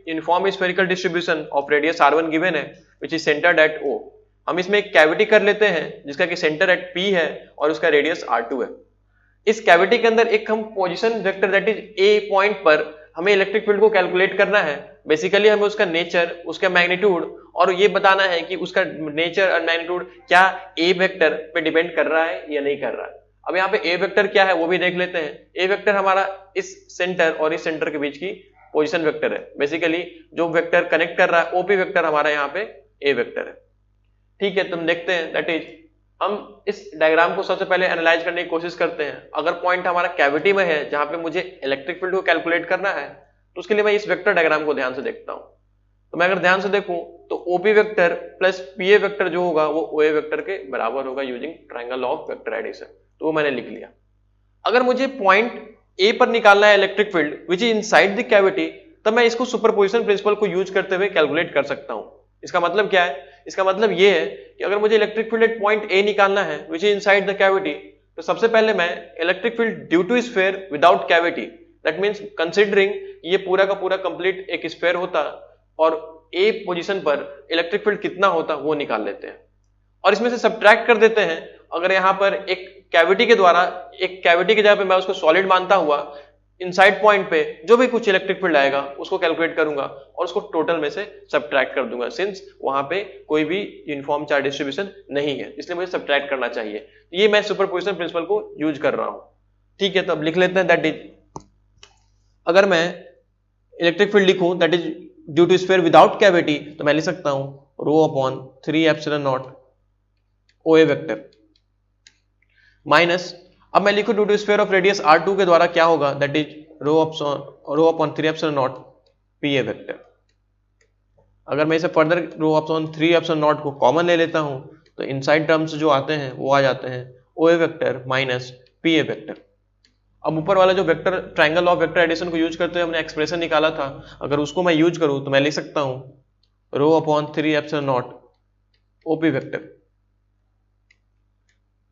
Uniform spherical distribution of radius r1 given है which is centred at O। हम इसमें एक कैविटी कर लेते हैं जिसका कि सेंटर एट P है और उसका रेडियस r2 है। इस कैविटी के अंदर एक हम position vector that is A point पर हमें इलेक्ट्रिक फील्ड को कैलकुलेट करना है। बेसिकली हमें उसका नेचर, उसका मैग्नीट्यूड और ये बताना है कि उसका नेचर और मैग्नीट्यूड क्या A वेक्टर पे डिपेंड कर रहा है या नहीं कर रहा है। अब यहाँ पे A वेक्टर क्या है वो भी देख लेते हैं। A वेक्टर हमारा इस सेंटर और इस सेंटर के बीच की पोजीशन वेक्टर है। बेसिकली जो वेक्टर कनेक्ट कर रहा है OP वेक्टर हमारा यहाँ पे A वेक्टर है। ठीक है, तुम देखते हैं दैट इज हम इस डायग्राम को सबसे पहले एनालाइज करने की कोशिश करते हैं। अगर पॉइंट हमारा कैविटी में है जहां पे मुझे इलेक्ट्रिक फील्ड को कैलकुलेट करना है तो उसके लिए मैं इस वेक्टर डायग्राम को ध्यान से देखता हूं। तो मैं अगर ध्यान से देखूं तो OP vector plus PA vector जो होगा वो OA वेक्टर के बराबर होगा using triangle of vector addition. तो वो मैंने लिख लिया। अगर मुझे पॉइंट A पर निकालना है electric field which is inside the cavity, तब मैं इसको सुपरपोजिशन प्रिंसिपल को यूज करते हुए कैलकुलेट कर सकता हूं। इसका मतलब क्या है? इसका मतलब ये है कि अगर मुझे electric field at point A निकालना है which is inside the cavity, तो सबसे पहले मैं electric field due to sphere without cavity, that means considering ये पूरा का पूरा कंप्लीट एक स्फीयर होता और A पोजीशन पर इलेक्ट्रिक फील्ड कितना होता वो निकाल लेते हैं और इसमें से सब्ट्रैक्ट कर देते हैं। अगर यहां पर एक कैविटी के द्वारा, एक कैविटी की जगह पे मैं उसको सॉलिड मानता हुआ इनसाइड पॉइंट पे जो भी कुछ इलेक्ट्रिक फील्ड आएगा उसको कैलकुलेट करूंगा और उसको टोटल में से सब्ट्रैक्ट कर दूंगा, सिंस वहां पे कोई भी यूनिफॉर्म चार्ज डिस्ट्रीब्यूशन नहीं है, इसलिए मुझे सब्ट्रैक्ट करना चाहिए। ये मैं सुपरपोजिशन प्रिंसिपल को यूज कर रहा हूं। ठीक है, तो अब लिख लेते हैं दैट इज, अगर मैं इलेक्ट्रिक फील्ड लिखूं that is due to sphere without cavity, तो मैं लिख सकता हूं rho upon 3 epsilon not OA vector minus, अब मैं लिखूं due to sphere of radius r2 के द्वारा क्या होगा that is rho upon 3 epsilon not PA vector. अगर मैं इसे further rho upon 3 epsilon not को कॉमन ले लेता हूं तो इनसाइड टर्म्स जो आते हैं वो आ जाते हैं OA vector minus PA vector. अब ऊपर वाला जो vector triangle of vector addition को यूज करते हुए हमने एक्सप्रेशन निकाला था, अगर उसको मैं यूज करूं तो मैं लिख सकता हूं rho upon 3 epsilon not OP vector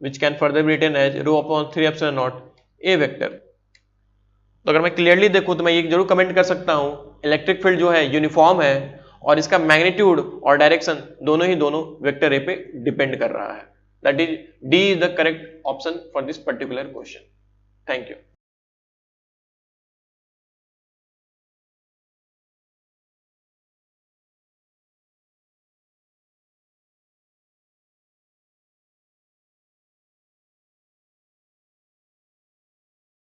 which can further be written as rho upon 3 epsilon naught A vector. तो अगर मैं क्लियरली देखूं तो मैं ये जरूर कमेंट कर सकता हूं इलेक्ट्रिक फील्ड जो है यूनिफॉर्म है और इसका मैग्नीट्यूड और डायरेक्शन दोनों वेक्टर A पे डिपेंड कर रहा है। That is D is the correct option for this particular question. Thank you.